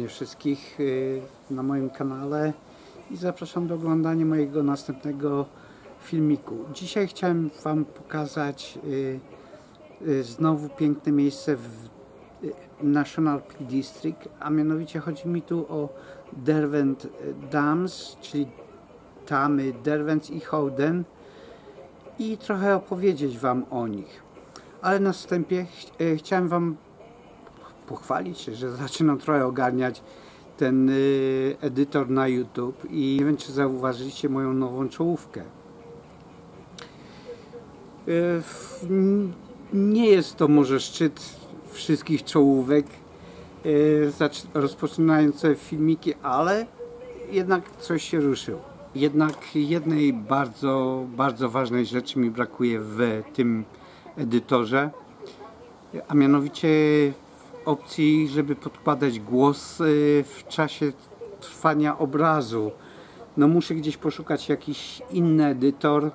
serdecznie wszystkich na moim kanale i zapraszam do oglądania mojego następnego filmiku. Dzisiaj chciałem Wam pokazać znowu piękne miejsce w National Peak District, a mianowicie chodzi mi tu o Derwent Dams, czyli tamy Derwent i Howden, i trochę opowiedzieć Wam o nich. Ale na wstępie chciałem Wam pochwalić się, że zaczynam trochę ogarniać ten edytor na YouTube i nie wiem, czy zauważyliście moją nową czołówkę. Nie jest to może szczyt wszystkich czołówek rozpoczynające filmiki, ale jednak coś się ruszyło. Jednak jednej bardzo ważnej rzeczy mi brakuje w tym edytorze, a mianowicie opcji, żeby podkładać głos w czasie trwania obrazu. No muszę gdzieś poszukać jakiś inny edytor,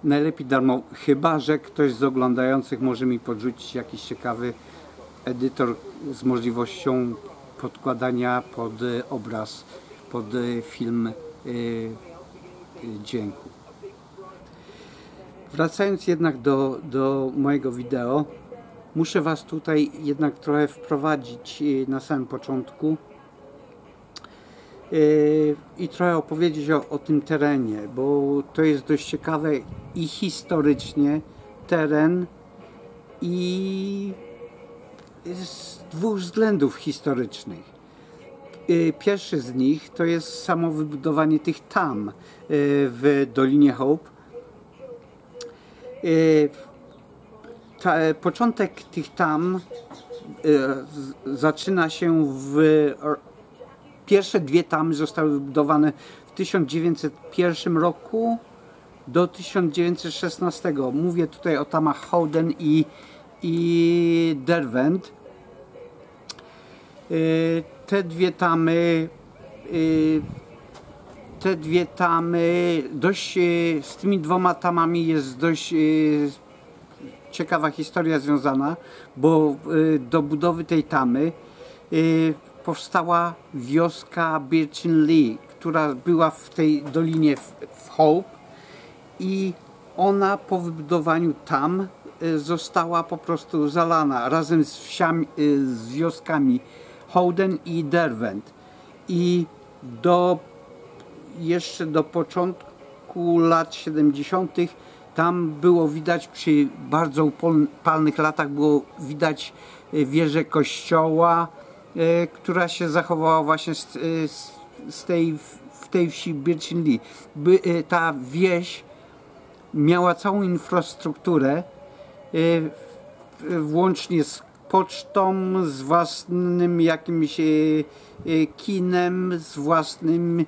najlepiej darmowy, chyba że ktoś z oglądających może mi podrzucić jakiś ciekawy edytor z możliwością podkładania pod obraz, pod film dźwięku. Wracając jednak do mojego wideo, muszę Was tutaj jednak trochę wprowadzić na samym początku i trochę opowiedzieć o tym terenie, bo to jest dość ciekawe i historycznie teren, i z dwóch względów historycznych. Pierwszy z nich to jest samo wybudowanie tych tam w Dolinie Hope. Początek tych tam zaczyna się pierwsze dwie tamy zostały wybudowane w 1901 roku do 1916. Mówię tutaj o tamach Howden i Derwent. Te dwie tamy dość, z tymi dwoma tamami jest dość ciekawa historia związana, bo do budowy tej tamy powstała wioska Birchin Lee, która była w tej dolinie w Hope, i ona po wybudowaniu tam została po prostu zalana razem z wsiami, z wioskami Howden i Derwent. I jeszcze do początku lat 70. tam było widać, przy bardzo upalnych latach było widać wieżę kościoła, która się zachowała właśnie w tej wsi Birchin Lee. Ta wieś miała całą infrastrukturę, włącznie z pocztą, z własnym jakimś kinem, z własnym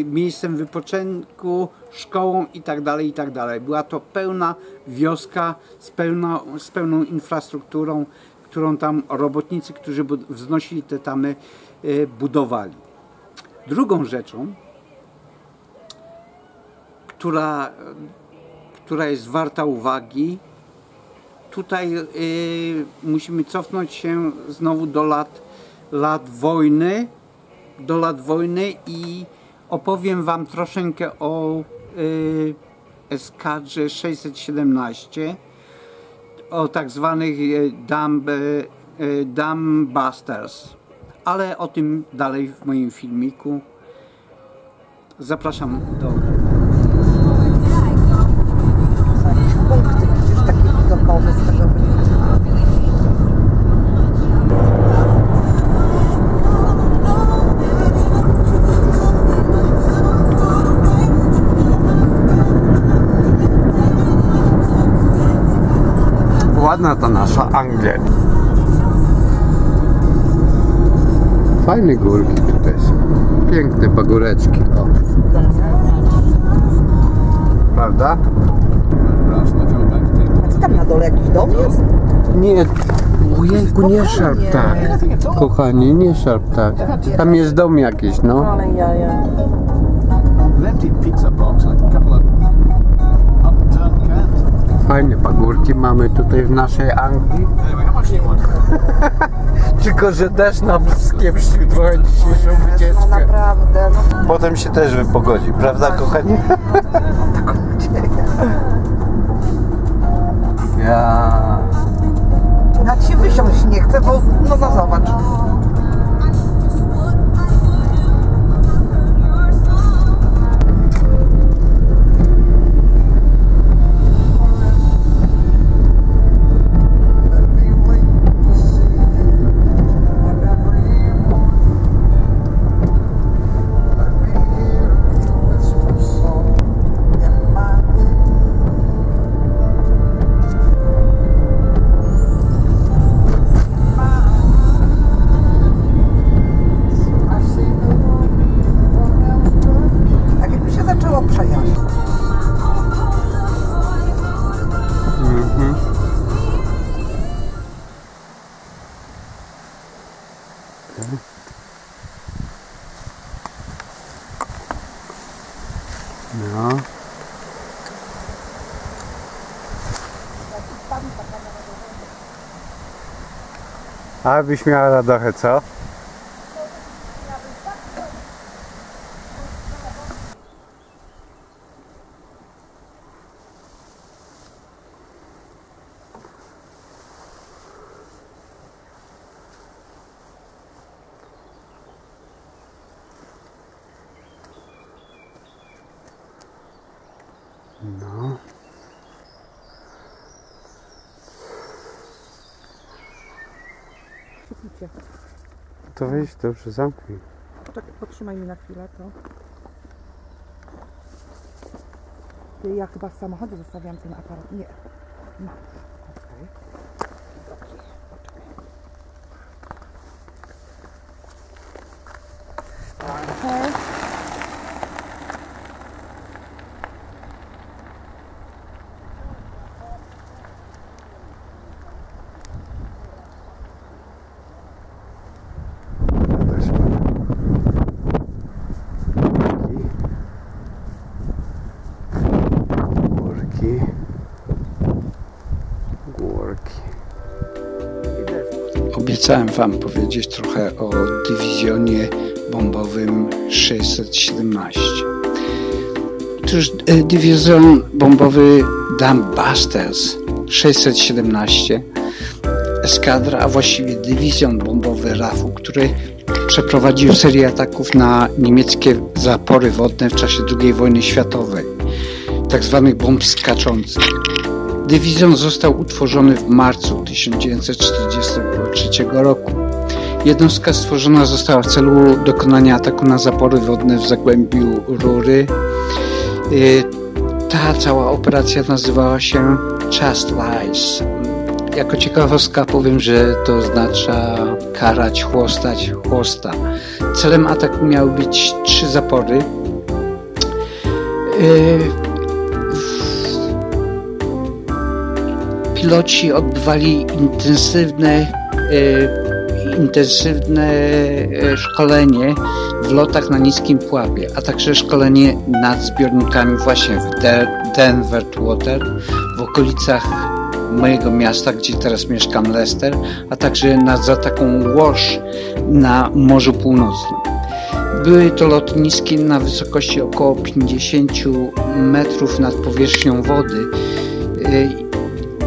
miejscem wypoczynku, szkołą itd., itd. Była to pełna wioska z pełną infrastrukturą, którą tam robotnicy, którzy wznosili te tamy, budowali. Drugą rzeczą, która jest warta uwagi, tutaj musimy cofnąć się znowu do lat wojny i opowiem Wam troszeczkę o eskadrze 617, o tak zwanych Dam Busters, ale o tym dalej w moim filmiku. Zapraszam do oglądania. Punkty przecież takie widokowe, stażowe. Ładna ta nasza Anglia. Fajne górki tutaj są. Piękne pagóreczki. O. Prawda? A co tam na dole, jakiś dom jest? Nie. Ojejku, nie szarp tak. Kochanie, nie szarp tak. Tam jest dom jakiś, no. Ale jaja. Fajne pagórki mamy tutaj w naszej Anglii. Tylko że deszcz nam skiepścił trochę dzisiejszą No wycieczkę. naprawdę, no. Potem się też wypogodzi, prawda kochani? Ja... Ja ci wysiąść nie chcę, bo no zobacz. No. A byś miała radochę, co? No. To weź, dobrze, zamknij. Tak, potrzymaj mi na chwilę to. Ja chyba w samochodzie zostawiam ten aparat. Nie. No. Okej. Okej. Obiecałem Wam powiedzieć trochę o dywizjonie bombowym 617. Otóż dywizjon bombowy Dumbusters 617, eskadra, a właściwie dywizjon bombowy RAF-u, który przeprowadził serię ataków na niemieckie zapory wodne w czasie II wojny światowej, tak zwanych bomb skaczących. Dywizjon został utworzony w marcu 1943 roku. Jednostka stworzona została w celu dokonania ataku na zapory wodne w Zagłębiu Rury. Ta cała operacja nazywała się Just Lies. Jako ciekawostka powiem, że to oznacza karać, chłostać, chłosta. Celem ataku miały być 3 zapory. Piloci odbywali intensywne szkolenie w lotach na niskim pułapie, a także szkolenie nad zbiornikami właśnie w Denver Water, w okolicach mojego miasta, gdzie teraz mieszkam, Leicester, a także nad zatoką Wash na Morzu Północnym. Były to loty niskie na wysokości około 50 metrów nad powierzchnią wody.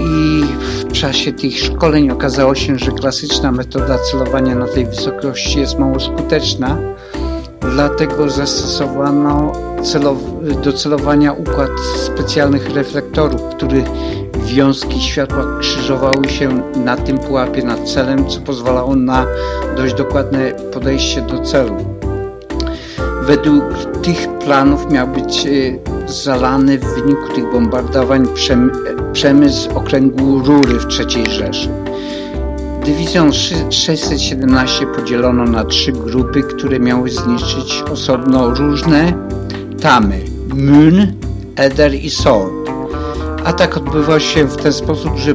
I w czasie tych szkoleń okazało się, że klasyczna metoda celowania na tej wysokości jest mało skuteczna, dlatego zastosowano do celowania układ specjalnych reflektorów, który wiązki światła krzyżowały się na tym pułapie nad celem, co pozwalało na dość dokładne podejście do celu. Według tych planów miał być zalany w wyniku tych bombardowań przemysł okręgu Rury w III Rzeszy. Dywizjon 617 podzielono na 3 grupy, które miały zniszczyć osobno różne tamy: Mün, Eder i Sword. Atak odbywał się w ten sposób, że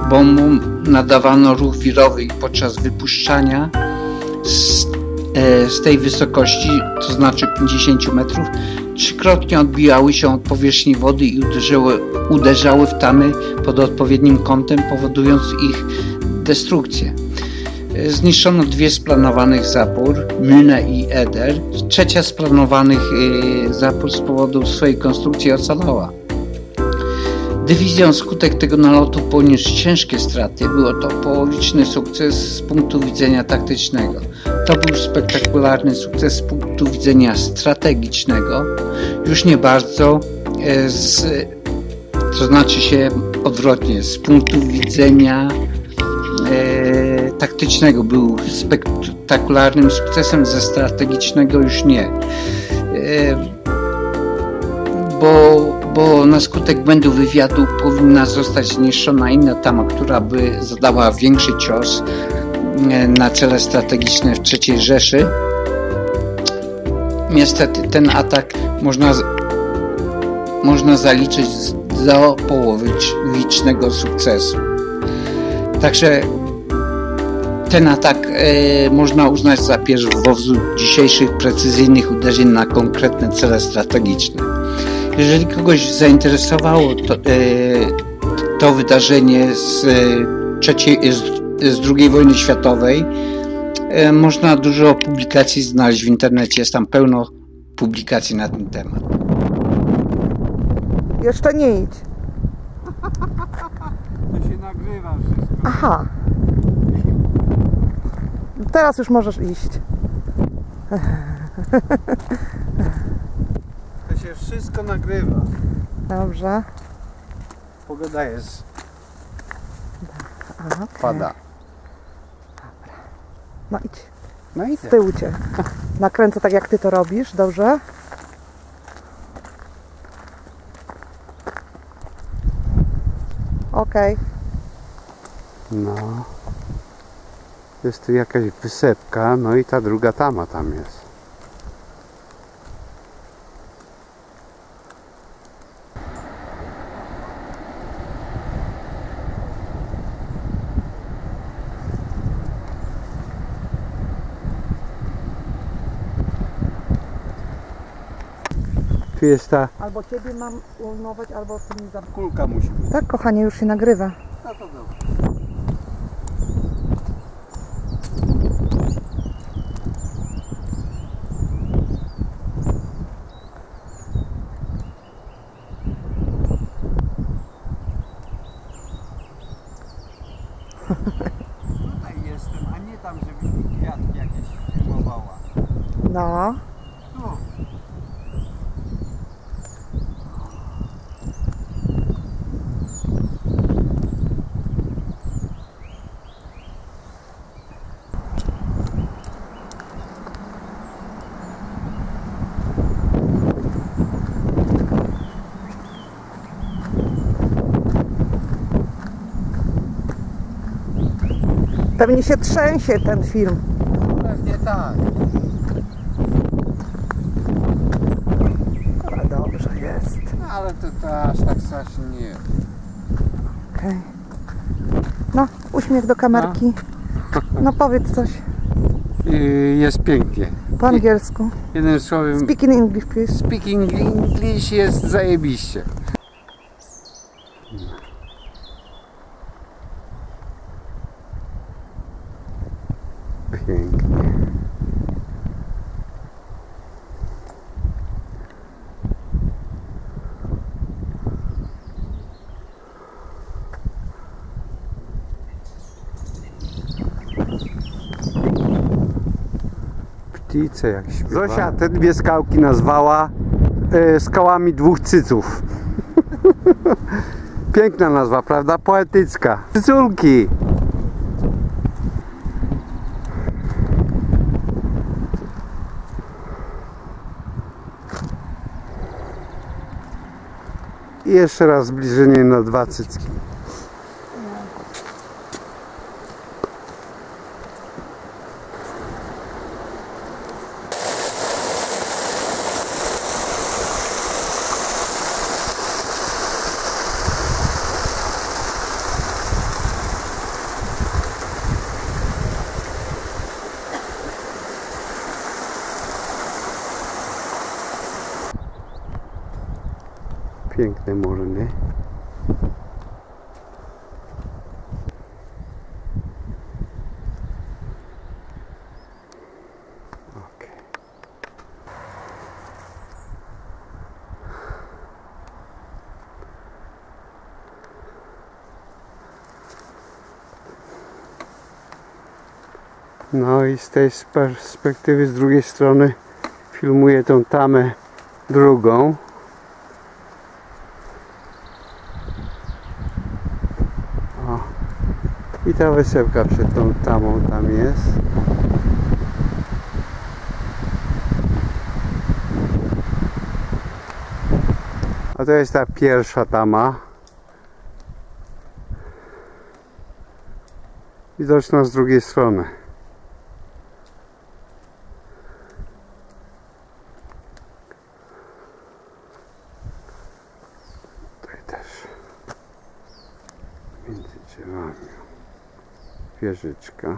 bombom nadawano ruch wirowy i podczas wypuszczania z tej wysokości, to znaczy 50 metrów, 3-krotnie odbijały się od powierzchni wody i uderzały w tamy pod odpowiednim kątem, powodując ich destrukcję. Zniszczono 2 z planowanych zapór, Mühne i Eder. 3 z planowanych zapór z powodu swojej konstrukcji ocalała. Dywizja wskutek tego nalotu poniósł ciężkie straty. Było to połowiczny sukces z punktu widzenia taktycznego. To był spektakularny sukces z punktu widzenia strategicznego. Już nie bardzo, to znaczy się odwrotnie, z punktu widzenia taktycznego był spektakularnym sukcesem, ze strategicznego już nie. Bo na skutek błędu wywiadu powinna zostać zniszczona inna tama, która by zadała większy cios na cele strategiczne w III Rzeszy. Niestety ten atak można zaliczyć do połowicznego sukcesu. Także ten atak można uznać za pierwowzór dzisiejszych precyzyjnych uderzeń na konkretne cele strategiczne. Jeżeli kogoś zainteresowało to wydarzenie z II wojny światowej, można dużo publikacji znaleźć w internecie. Jest tam pełno publikacji na ten temat. Jeszcze nie idź. To się nagrywa wszystko. Aha. Teraz już możesz iść. To się wszystko nagrywa. Dobrze. Pogoda jest. Okay. Pada. No idź. No i Z tyłu cię. Nakręcę tak jak ty to robisz. Dobrze? Okej. No. Jest tu jakaś wysepka, no i ta druga tama tam jest. Tu jest ta Albo ciebie mam ujmować, albo ty mi za... kulka musi być. Tak, kochanie, już się nagrywa. No to dobrze. Tutaj jestem, a nie tam, żebyś mi kwiatki jakieś filmowała. No. Tu. Pewnie się trzęsie ten film. Pewnie tak. Ale dobrze jest. No, ale to aż tak strasznie nie. Okej. No, uśmiech do kamerki. No powiedz coś Jest pięknie. po angielsku. Jednym słowem, Speak in English, please. speaking English jest zajebiście. Pięknie. Ptice jak śpiewa. Zosia te 2 skałki nazwała skałami 2 cyców. Piękna nazwa, prawda? Poetycka. Cyculki. I jeszcze raz zbliżenie na 2 cycki. Piękne morze, nie? Okej. No i z tej perspektywy, z drugiej strony filmuję tą tamę drugą. O. I ta wysepka przed tą tamą tam jest. A to jest ta pierwsza tama. Widoczna z drugiej strony. Tutaj też. Między drzewami. Wieżyczka.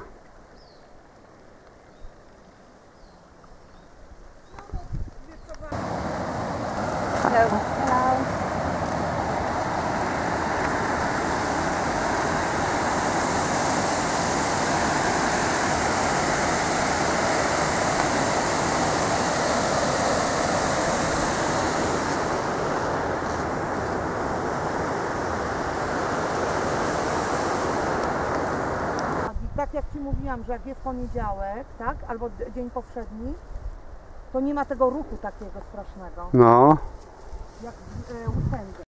Tak jak Ci mówiłam, że jak jest poniedziałek, tak, albo dzień powszedni, to nie ma tego ruchu takiego strasznego, No. jak w weekendzie.